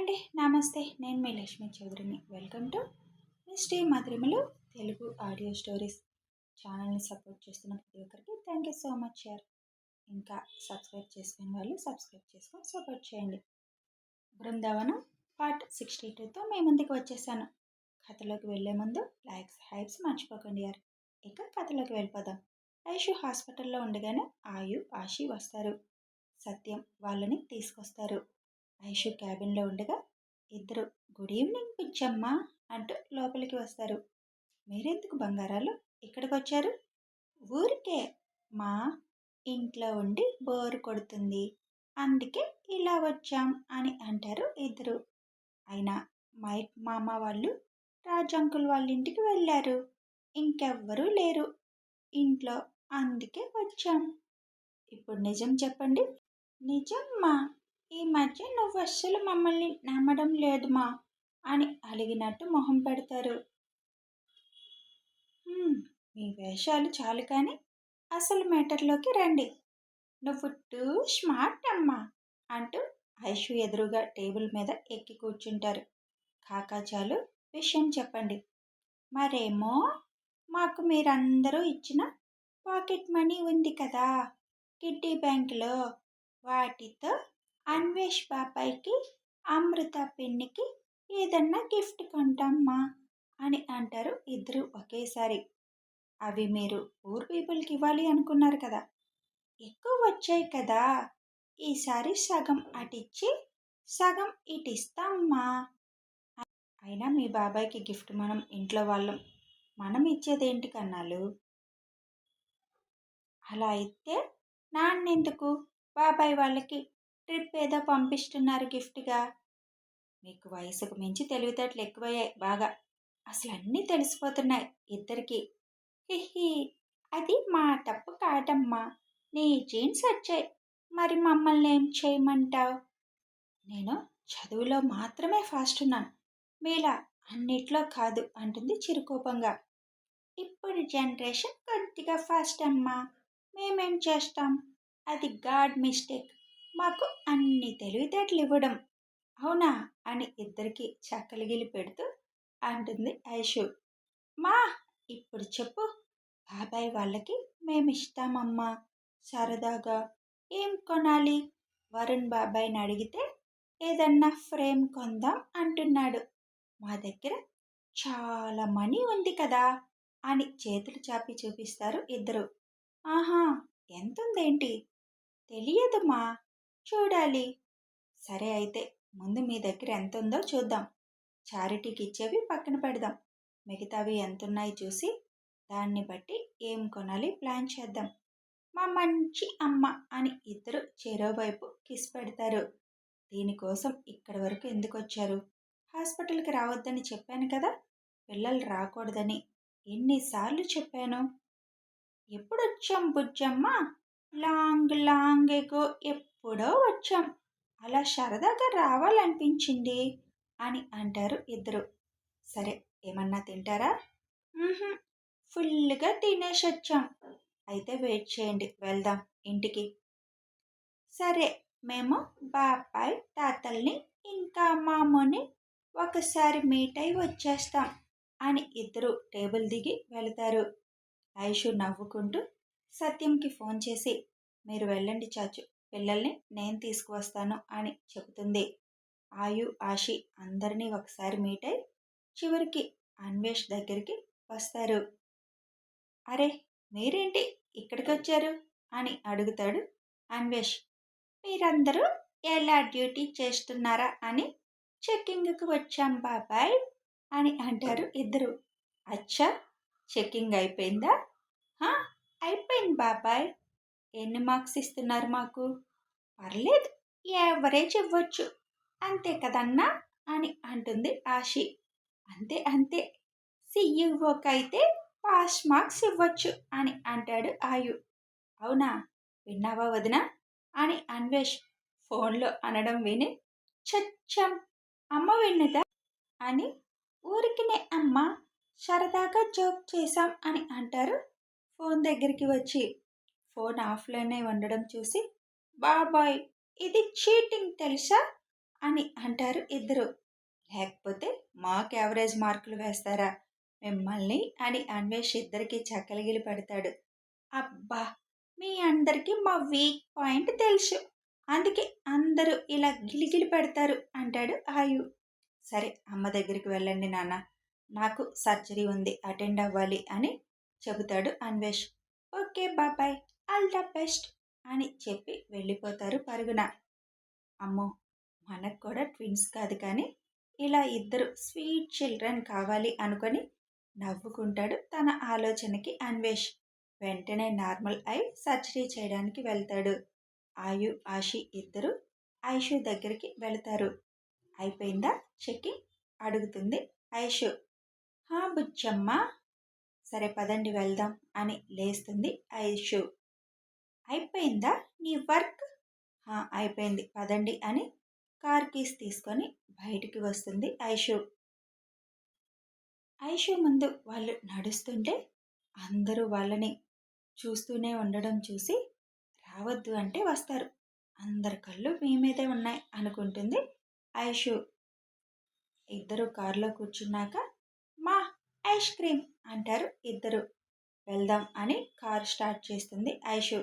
అండి. నమస్తే. నేను మీ లక్ష్మీ చౌదరిని. Welcome to Misty Madhurimalu Telugu audio stories ఛానల్ని సపోర్ట్ చేస్తున్న ప్రతి ఒక్కరికి thank you so much share. ఇంకా సబ్స్క్రైబ్ చేసుకునే వాళ్ళు సబ్స్క్రైబ్ చేసుకొని సపోర్ట్ చేయండి. బృందావనం పార్ట్ 62తో మీ ముందుకు వచ్చేసాను. కథలోకి వెళ్లే ముందు లైక్స్ హైప్స్ మర్చిపోకండి యార్. ఇక కథలోకి వెళ్ళిపోదాం. ఐషు హాస్పిటల్లో ఉండగానే ఆశి వస్తారు. సత్యం వాళ్ళని తీసుకొస్తారు. ఐషు క్యాబిన్లో ఉండగా ఇద్దరు గుడ్ ఈవినింగ్ పిచ్చమ్మ అంటూ లోపలికి వస్తారు. మీరెందుకు బంగారాలు ఇక్కడికి వచ్చారు? ఊరికే మా ఇంట్లో ఉండి బోరు కొడుతుంది, అందుకే ఇలా వచ్చాం అని అంటారు ఇద్దరు. అయినా మైక్ మామ వాళ్ళు రాజంకుల్ వాళ్ళ ఇంటికి వెళ్ళారు, ఇంకెవ్వరూ లేరు ఇంట్లో, అందుకే వచ్చాం. ఇప్పుడు నిజం చెప్పండి. నిజం మా, ఈ మధ్య నువ్వు అస్సలు మమ్మల్ని నమ్మడం లేదు మా అని అలిగినట్టు మొహం పెడతారు. మీ వేషాలు చాలు కానీ అసలు మ్యాటర్లోకి రండి. నువ్వు టూ స్మార్ట్ అమ్మా అంటూ ఐషు ఎదురుగా టేబుల్ మీద ఎక్కి కూర్చుంటారు. కాకాచాలు విషయం చెప్పండి. మరేమో మాకు మీరందరూ ఇచ్చిన పాకెట్ మనీ ఉంది కదా కిడ్డీ బ్యాంకులో, వాటితో అన్వేష్ బాబాయ్కి, అమృత పిన్నికి ఏదన్నా గిఫ్ట్ కొంటామ్మా అని అంటారు ఇద్దరు ఒకేసారి. అవి మీరు పూర్ పీపుల్కి ఇవ్వాలి అనుకున్నారు కదా, ఎక్కువ వచ్చాయి కదా, ఈసారి సగం అటిచ్చి సగం ఇటిస్తామ్మా. అయినా మీ బాబాయ్కి గిఫ్ట్ మనం ఇంట్లో వాళ్ళం, మనం ఇచ్చేదేంటి కన్నాలు? అలా అయితే నాన్నెందుకు బాబాయ్ వాళ్ళకి ట్రిప్ ఏదో పంపిస్తున్నారు గిఫ్ట్గా? మీకు వయసుకు మించి తెలివితేటలు ఎక్కువయ్యాయి బాగా, అసలు అన్నీ తెలిసిపోతున్నాయి ఇద్దరికి. హిహి, అది మా తప్పు కాదమ్మా, నీ జీన్స్ వచ్చాయి, మరి మమ్మల్ని ఏం చేయమంటావు? నేను చదువులో మాత్రమే ఫాస్ట్ ఉన్నాను, మీలా అన్నిట్లో కాదు అంటుంది చిరుకోపంగా. ఇప్పుడు జనరేషన్ కొద్దిగా ఫాస్ట్ అమ్మా, మేమేం చేస్తాం, అది గాడ్ మిస్టేక్, మాకు అన్ని తెలివితేటలు ఇవ్వడం, అవునా అని ఇద్దరికి చక్కలిగిలి పెడుతూ అంటుంది ఐషు. మా, ఇప్పుడు చెప్పు, బాబాయ్ వాళ్ళకి మేమిస్తామమ్మా, సరదాగా ఏం కొనాలి? వరుణ్ బాబాయ్ని అడిగితే ఏదన్నా ఫ్రేమ్ కొందాం అంటున్నాడు, మా దగ్గర చాలా మనీ ఉంది కదా అని చేతులు చాపి చూపిస్తారు ఇద్దరు. ఆహా, ఎంతుందేంటి? తెలియదు మా, చూడాలి. సరే అయితే ముందు మీ దగ్గర ఎంత ఉందో చూద్దాం, చారిటీకి ఇచ్చేవి పక్కన పెడదాం, మిగతావి ఎంతున్నాయి చూసి దాన్ని బట్టి ఏం కొనాలి ప్లాన్ చేద్దాం. మా మంచి అమ్మ అని ఇద్దరు చెరోవైపు కిస్ పెడతారు. దీనికోసం ఇక్కడి వరకు ఎందుకు వచ్చారు? హాస్పిటల్కి రావద్దని చెప్పాను కదా, పిల్లలు రాకూడదని ఎన్నిసార్లు చెప్పాను? ఎప్పుడు వచ్చాం బుజ్జమ్మ? లాంగ్ ఎగో ఎప్పుడో వచ్చాం, అలా సరదాగా రావాలనిపించింది అని అంటారు ఇద్దరు. సరే, ఏమన్నా తింటారా? ఫుల్గా తినేసి వచ్చాం. అయితే వెయిట్ చేయండి, వెళ్దాం ఇంటికి. సరే, మేము బాబాయ్ తాతల్ని ఇంకా మామూని ఒకసారి మీట్ అయి వచ్చేస్తాం అని ఇద్దరు టేబుల్ దిగి వెళతారు. ఐషు నవ్వుకుంటూ సత్యంకి ఫోన్ చేసి, మీరు వెళ్ళండి చాచు, పిల్లల్ని నేను తీసుకువస్తాను అని చెబుతుంది. ఆశి అందరినీ ఒకసారి మీట్ అయి చివరికి అన్వేష్ దగ్గరికి వస్తారు. అరే, మీరేంటి ఇక్కడికి వచ్చారు అని అడుగుతాడు అన్వేష్. మీరందరూ ఎలా డ్యూటీ చేస్తున్నారా అని చెక్కింగ్కి వచ్చాం బాబాయ్ అని అంటారు ఇద్దరు. అచ్చా, చెక్కింగ్ అయిపోయిందా? అయిపోయింది బాబాయ్. ఎన్ని మార్క్స్ ఇస్తున్నారు మాకు? పర్లేదు, యావరేజ్ ఇవ్వచ్చు, అంతే కదన్నా అని అంటుంది ఆశి. అంతే అంతే, సిఇఓకైతే పాస్ మార్క్స్ ఇవ్వచ్చు అని అంటాడు ఆయు. అవునా, విన్నావా వదినా అని అన్వేష్ ఫోన్లో అనడం విని, చచ్చం, అమ్మ విన్నదా అని, ఊరికినే అమ్మ, సరదాగా జోక్ చేశాం అని అంటారు ఫోన్ దగ్గరికి వచ్చి. ఫోన్ ఆఫ్లోనే ఉండడం చూసి, బాబాయ్ ఇది చీటింగ్ తెలుసా అని అంటారు ఇద్దరు. లేకపోతే మాకు యావరేజ్ మార్కులు వేస్తారా మిమ్మల్ని అని అన్వేష్ ఇద్దరికి చక్కలిగిలి పెడతాడు. అబ్బా! మీ అందరికీ మా వీక్ పాయింట్ తెలుసు. అందుకే అందరూ ఇలా గిలిగిలి పెడతారు అంటాడు ఆయు. సరే అమ్మ దగ్గరికి వెళ్ళండి నాన్న. నాకు సర్జరీ ఉంది అటెండ్ అవ్వాలి అని చెబుతాడు అన్వేష్. ఓకే బాబాయ్, ఆల్ ద బెస్ట్ అని చెప్పి వెళ్ళిపోతారు పరుగున. అమ్మో! మనకు కూడా ట్విన్స్ కాదు కానీ ఇలా ఇద్దరు స్వీట్ చిల్డ్రన్ కావాలి అనుకొని నవ్వుకుంటాడు తన ఆలోచనకి అన్వేష్. వెంటనే నార్మల్ అయి సర్జరీ చేయడానికి వెళ్తాడు. ఆయు ఆషి ఇద్దరు ఐషు దగ్గరికి వెళతారు. అయిపోయిందా చెకింగ్ అడుగుతుంది ఐషు. హా బుచ్చమ్మ. సరే పదండి వెళ్దాం అని లేస్తుంది ఐషు. అయిపోయిందా నీ వర్క్? అయిపోయింది పదండి అని కార్ కీస్ తీసుకొని బయటికి వస్తుంది ఐషు. ఐషు ముందు వాళ్ళు నడుస్తుంటే అందరూ వాళ్ళని చూస్తూనే ఉండడం చూసి రావద్దు అంటే వస్తారు. అందరి కళ్ళు మీ మీదే ఉన్నాయి అనుకుంటుంది ఐషు. ఇద్దరు కారులో కూర్చున్నాక మా ఐస్ క్రీమ్ అంటారు ఇద్దరు. వెళ్దాం అని కారు స్టార్ట్ చేస్తుంది ఐషు.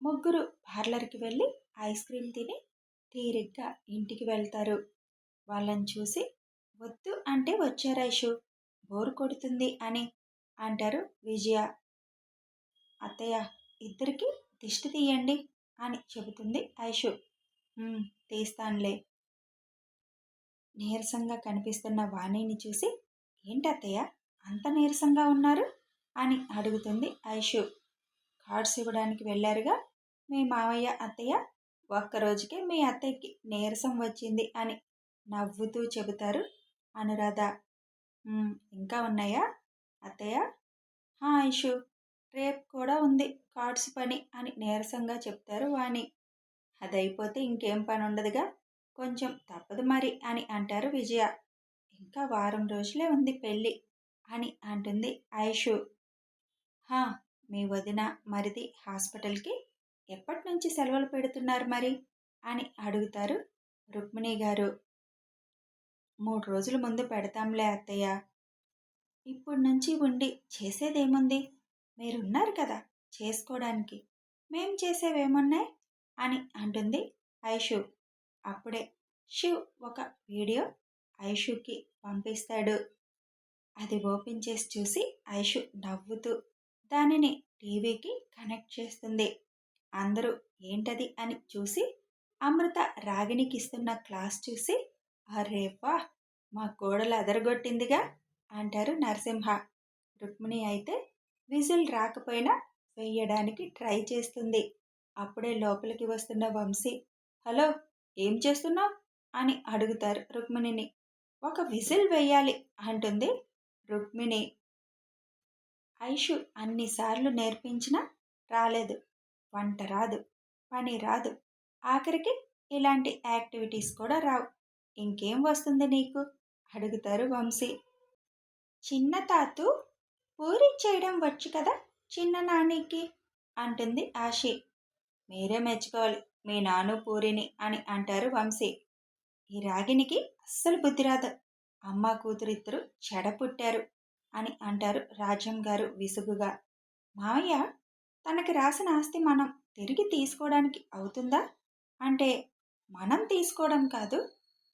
ముగ్గురు పార్లర్కి వెళ్ళి ఐస్ క్రీమ్ తిని తీరిగ్గా ఇంటికి వెళ్తారు. వాళ్ళని చూసి వద్దు అంటే వచ్చారు ఐషు, బోరు కొడుతుంది అని అంటారు విజయ. అత్తయ్య ఇద్దరికి దిష్టి తీయండి అని చెబుతుంది ఐషు. తీస్తానులే. నీరసంగా కనిపిస్తున్న వాణిని చూసి ఏంటత్తయ్య అంత నీరసంగా ఉన్నారు అని అడుగుతుంది ఐషు. కార్డ్స్ ఇవ్వడానికి వెళ్ళారుగా మీ మావయ్య అత్తయ్య, ఒక్కరోజుకే మీ అత్తయ్యకి నీరసం వచ్చింది అని నవ్వుతూ చెబుతారు అనురాధ. ఇంకా ఉన్నాయా అత్తయ్య? ఐషు, రేపు కూడా ఉంది కార్డ్స్ పని అని నీరసంగా చెప్తారు వాణి. అదైపోతే ఇంకేం పని ఉండదుగా, కొంచెం తప్పదు మరి అని అంటారు విజయ. ఇంకా వారం రోజులే ఉంది పెళ్ళి అని అంటుంది ఐషు. మీ వదిన మరిది హాస్పిటల్కి ఎప్పటి నుంచి సెలవులు పెడుతున్నారు మరి అని అడుగుతారు రుక్మిణి గారు. 3 రోజుల ముందు పెడతాంలే అత్తయ్య. ఇప్పుడు నుంచి ఉండి చేసేదేముంది, మీరున్నారు కదా చేసుకోవడానికి, మేం చేసేవేమున్నాయి అని అంటుంది ఐషు. అప్పుడే శివ్ ఒక వీడియో ఐషుకి పంపిస్తాడు. అది ఓపెన్ చేసి చూసి ఐషు నవ్వుతూ దానిని టీవీకి కనెక్ట్ చేస్తుంది. అందరూ ఏంటది అని చూసి అమృత రాగిణికి ఇస్తున్న క్లాస్ చూసి అరే వా, మా కోడలు అదరగొట్టిందిగా అంటారు నరసింహ. రుక్మిణి అయితే విజిల్ రాకపోయినా వేయడానికి ట్రై చేస్తుంది. అప్పుడే లోపలికి వస్తున్న వంశీ, హలో ఏం చేస్తున్నావు అని అడుగుతారు రుక్మిణిని. ఒక విజిల్ వేయాలి అంటుంది రుక్మిణి. ఐషు అన్నిసార్లు నేర్పించినా రాలేదు. వంట రాదు, పని రాదు, ఆఖరికి ఇలాంటి యాక్టివిటీస్ కూడా రావు, ఇంకేం వస్తుంది నీకు అడుగుతారు వంశీ. చిన్న తాతు పూరి చేయడం వచ్చు కదా చిన్న నానికి అంటుంది ఆషి. మీరే మెచ్చుకోవాలి మీ నాను పూరిని అని అంటారు వంశీ. ఈ రాగినికి అస్సలు బుద్ధి రాదు, అమ్మ కూతురిద్దరు చెడ పుట్టారు అని అంటారు రాజ్యం గారు విసుగుగా. మావయ్య, తనకి రాసిన ఆస్తి మనం తిరిగి తీసుకోవడానికి అవుతుందా అంటే మనం తీసుకోవడం కాదు,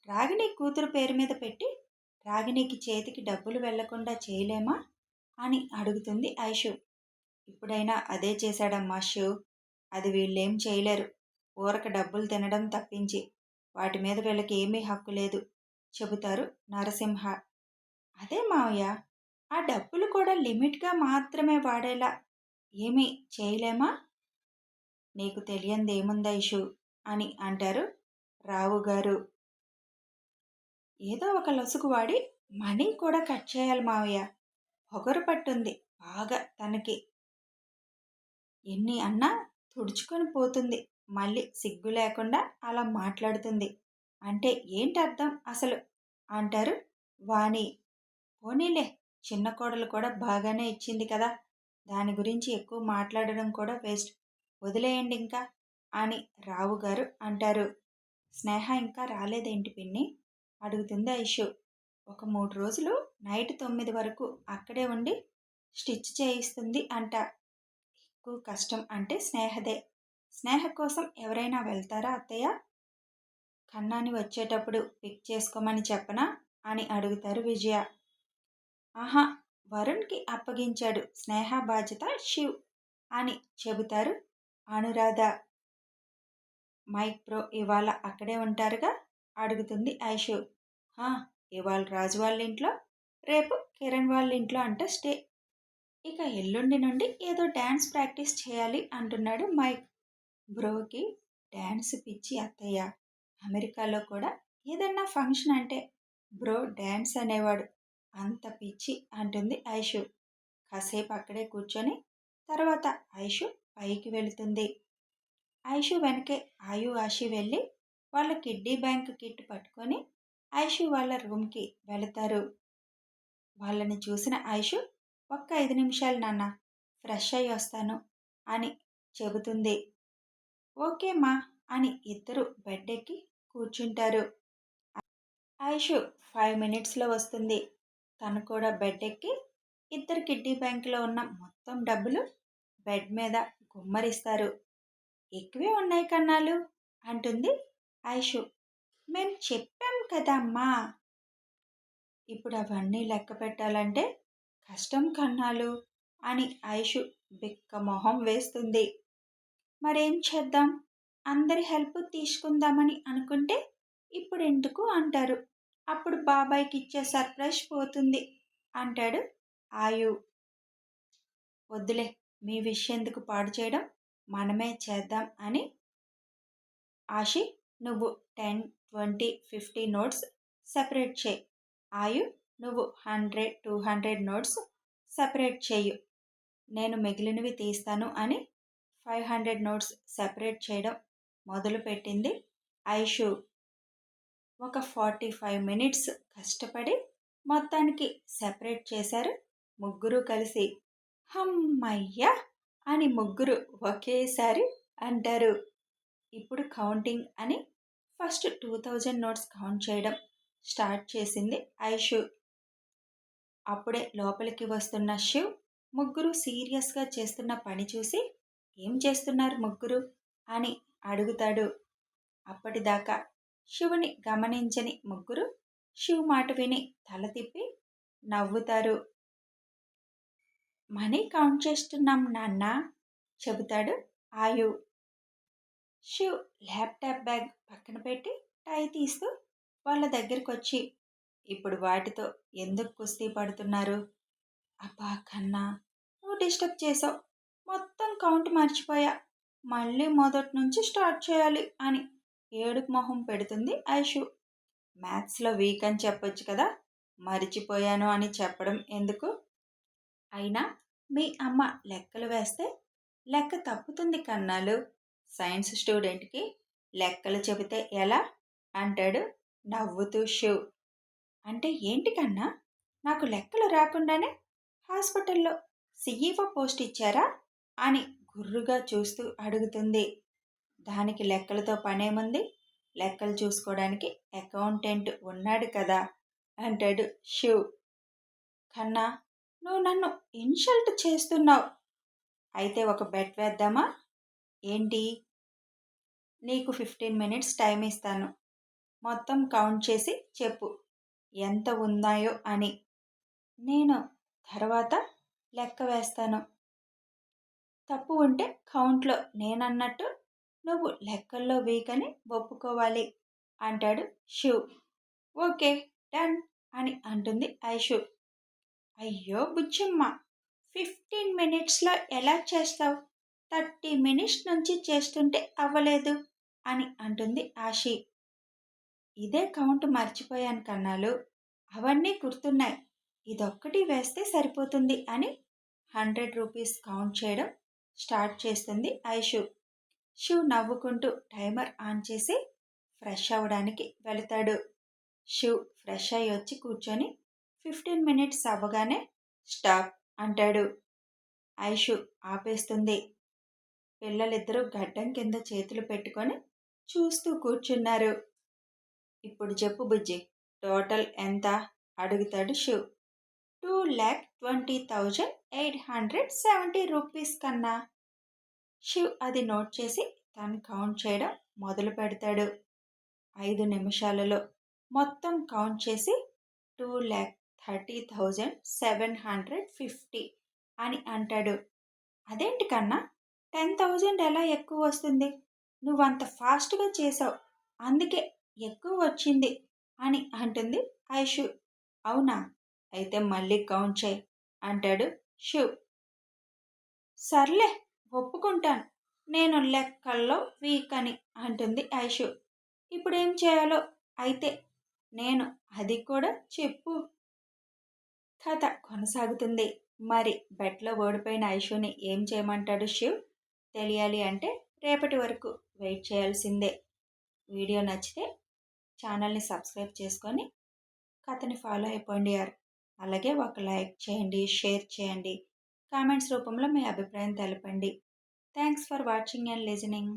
రాగిణి కూతురు పేరు మీద పెట్టి రాగిణికి చేతికి డబ్బులు వెళ్లకుండా చేయలేమా అని అడుగుతుంది ఐషు. ఇప్పుడైనా అదే చేశాడమ్మా శివ్, అది వీళ్ళేం చేయలేరు, ఊరక డబ్బులు తినడం తప్పించి వాటి మీద వీళ్ళకి ఏమీ హక్కు లేదు చెబుతారు నరసింహ. అదే మావయ్య, ఆ డబ్బులు కూడా లిమిట్గా మాత్రమే వాడేలా ఏమీ చేయలేమా? నీకు తెలియందేముందా ఐషు అని అంటారు రావు గారు. ఏదో ఒక లొసుగు వాడి మనీ కూడా కట్ చేయాలి మావయ్య, పొగరు పట్టుంది బాగా తనకి, ఎన్ని అన్నా తుడుచుకొని పోతుంది, మళ్ళీ సిగ్గు లేకుండా అలా మాట్లాడుతుంది అంటే ఏంటి అర్థం అసలు అంటారు వాణి. పోనీలే, చిన్న కోడలు కూడా బాగానే ఇచ్చింది కదా, దాని గురించి ఎక్కువ మాట్లాడడం కూడా వేస్ట్, వదిలేయండి ఇంకా అని రావు గారు అంటారు. స్నేహ ఇంకా రాలేదేంటి పిన్ని అడుగుతుంది ఐషు. ఒక 3 రోజులు నైట్ 9 వరకు అక్కడే ఉండి స్టిచ్ చేయిస్తుంది అంట. ఎక్కువ కష్టం అంటే స్నేహదే. స్నేహ కోసం ఎవరైనా వెళ్తారా అత్తయ్య? కన్నాని వచ్చేటప్పుడు పిక్ చేసుకోమని చెప్పనా అని అడుగుతారు విజయ. ఆహా, వరుణ్కి అప్పగించాడు స్నేహ బాధ్యత శివ్ అని చెబుతారు అనురాధ. మైక్ బ్రో ఇవాళ అక్కడే ఉంటారుగా అడుగుతుంది ఐషు. "హా, ఇవాళ రాజు వాళ్ళ ఇంట్లో, రేపు కిరణ్ వాళ్ళ ఇంట్లో అంట స్టే. ఇక ఎల్లుండి నుండి ఏదో డ్యాన్స్ ప్రాక్టీస్ చేయాలి అంటున్నాడు మైక్. బ్రోకి డ్యాన్స్ పిచ్చి అత్తయ్య. అమెరికాలో కూడా ఏదన్నా ఫంక్షన్ అంటే బ్రో డ్యాన్స్ అనేవాడు. అంత పిచ్చి అంటుంది ఐషు. కాసేపు అక్కడే కూర్చొని తర్వాత ఐషు పైకి వెళుతుంది. ఐషు వెనకే ఆయు ఆషి వెళ్ళి వాళ్ళ కిడ్డీ బ్యాంక్ కిట్ పట్టుకొని ఐషు వాళ్ళ రూమ్కి వెళతారు. వాళ్ళని చూసిన ఐషు ఒక్క 5 నిమిషాలు నాన్న, ఫ్రెష్ అయ్యి వస్తాను అని చెబుతుంది. ఓకే మా అని ఇద్దరు బెడ్ ఎక్కి కూర్చుంటారు. ఐషు 5 మినిట్స్లో వస్తుంది. తను కూడా బెడ్ ఎక్కి ఇద్దరు కిడ్డీ బ్యాంకులో ఉన్న మొత్తం డబ్బులు బెడ్ మీద గుమ్మరిస్తారు. ఎక్కువే ఉన్నాయి కన్నాలు అంటుంది ఐషు. మేం చెప్పాం కదమ్మా. ఇప్పుడు అవన్నీ లెక్క పెట్టాలంటే కష్టం కన్నాలు అని ఐషు బిక్క మొహం వేస్తుంది. మరేం చేద్దాం, అందరి హెల్ప్ తీసుకుందామని అనుకుంటే ఇప్పుడు ఎందుకు అంటారు, అప్పుడు బాబాయ్కి ఇచ్చే సర్ప్రైజ్ పోతుంది అంటాడు ఆయు. వద్దులే, మీ విషయం ఎందుకు పాడు చేయడం, మనమే చేద్దాం అని. ఆషి, నువ్వు 10, 20, 50 నోట్స్ సెపరేట్ చేయి. ఆయు, నువ్వు 100, 200 నోట్స్ సెపరేట్ చేయు. నేను మిగిలినవి తీస్తాను అని 500 నోట్స్ సెపరేట్ చేయడం మొదలుపెట్టింది ఐషు. ఒక 45 మినిట్స్ కష్టపడి మొత్తానికి సెపరేట్ చేశారు ముగ్గురు కలిసి. హమ్మయ్య అని ముగ్గురు ఒకేసారి అంటారు. ఇప్పుడు కౌంటింగ్ అని ఫస్ట్ 2000 నోట్స్ కౌంట్ చేయడం స్టార్ట్ చేసింది ఐషు. అప్పుడే లోపలికి వస్తున్న శివ్ ముగ్గురు సీరియస్గా చేస్తున్న పని చూసి ఏం చేస్తున్నారు ముగ్గురు అని అడుగుతాడు. అప్పటిదాకా శివుని గమనించని ముగ్గురు శివ్ మాట విని తల తిప్పి నవ్వుతారు. మనీ కౌంట్ చేస్తున్నాం నాన్న చెబుతాడు ఆయు. శివ్ ల్యాప్టాప్ బ్యాగ్ పక్కన పెట్టి టై తీస్తూ వాళ్ళ దగ్గరికి వచ్చి, ఇప్పుడు వాటితో ఎందుకు కుస్తీ పడుతున్నారు? అబ్బా కన్నా, నువ్వు డిస్టర్బ్ చేసావు, మొత్తం కౌంట్ మర్చిపోయా, మళ్ళీ మొదటి నుంచి స్టార్ట్ చేయాలి అని ఏడుపు మొహం పెడుతుంది ఐషు. మ్యాథ్స్లో వీక్ అని చెప్పొచ్చు కదా, మరిచిపోయాను అని చెప్పడం ఎందుకు? అయినా మీ అమ్మ లెక్కలు వేస్తే లెక్క తప్పుతుంది కన్నాలు, సైన్స్ స్టూడెంట్కి లెక్కలు చెబితే ఎలా అంటాడు నవ్వుతూ శివ్. అంటే ఏంటి కన్నా, నాకు లెక్కలు రాకుండానే హాస్పిటల్లో సిఈఓ పోస్ట్ ఇచ్చారా అని గుర్రుగా చూస్తూ అడుగుతుంది. దానికి లెక్కలతో పనేముంది, లెక్కలు చూసుకోవడానికి అకౌంటెంట్ ఉన్నాడు కదా అంటాడు శివ్. కన్నా, నువ్వు నన్ను ఇన్సల్ట్ చేస్తున్నావు. అయితే ఒక బెట్ వేద్దామా? ఏంటి? నీకు 15 మినిట్స్ టైం ఇస్తాను, మొత్తం కౌంట్ చేసి చెప్పు ఎంత ఉన్నాయో అని. నేను తర్వాత లెక్క వేస్తాను. తప్పు ఉంటే కౌంట్లో నేనన్నట్టు నువ్వు లెక్కల్లో వీక్ అని ఒప్పుకోవాలి అంటాడు శివ్. ఓకే డన్ అని అంటుంది ఐషు. అయ్యో బుజ్జమ్మ, 15 మినిట్స్లో ఎలా చేస్తావు, 30 మినిట్స్ నుంచి చేస్తుంటే అవ్వలేదు అని అంటుంది ఆషి. ఇదే కౌంట్ మర్చిపోయాను కన్నాలు, అవన్నీ గుర్తున్నాయి, ఇదొక్కటి వేస్తే సరిపోతుంది అని 100 రూపీస్ కౌంట్ చేయడం స్టార్ట్ చేస్తుంది ఐషు. శివ్ నవ్వుకుంటూ టైమర్ ఆన్ చేసి ఫ్రెష్ అవ్వడానికి వెళతాడు. శివ్ ఫ్రెష్ అయ్యి వచ్చి కూర్చొని 15 మినిట్స్ అవ్వగానే స్టాప్ అంటాడు. ఐషు ఆపేస్తుంది. పిల్లలిద్దరూ గడ్డం కింద చేతులు పెట్టుకొని చూస్తూ కూర్చున్నారు. ఇప్పుడు చెప్పు బుజ్జి, టోటల్ ఎంత అడుగుతాడు శివ్. 2,20,870 రూపీస్ కన్నా. శివ్ అది నోట్ చేసి తను కౌంట్ చేయడం మొదలు పెడతాడు. 5 నిమిషాలలో మొత్తం కౌంట్ చేసి 2,30,750 అని అంటాడు. అదేంటి కన్నా, 10,000 ఎలా ఎక్కువ వస్తుంది? నువ్వంత ఫాస్ట్గా చేసావు, అందుకే ఎక్కువ వచ్చింది అని అంటుంది ఐషు. అవునా, అయితే మళ్ళీ కౌంట్ చేయి అంటాడు శివ్. సర్లే, ఒప్పుకుంటాను, నేను లెక్కల్లో వీక్ అని అంటుంది ఐషు. ఇప్పుడేం చేయాలో అయితే నేను అది కూడా చెప్పు. కథ కొనసాగుతుంది. మరి బెట్లో ఓడిపోయిన ఐషుని ఏం చేయమంటాడు శివ్? తెలియాలి అంటే రేపటి వరకు వెయిట్ చేయాల్సిందే. వీడియో నచ్చితే ఛానల్ని సబ్స్క్రైబ్ చేసుకొని కథని ఫాలో అయిపోండి యార్. అలాగే ఒక లైక్ చేయండి, షేర్ చేయండి, కామెంట్స్ రూపంలో మీ అభిప్రాయం తెలపండి. Thanks for watching and listening.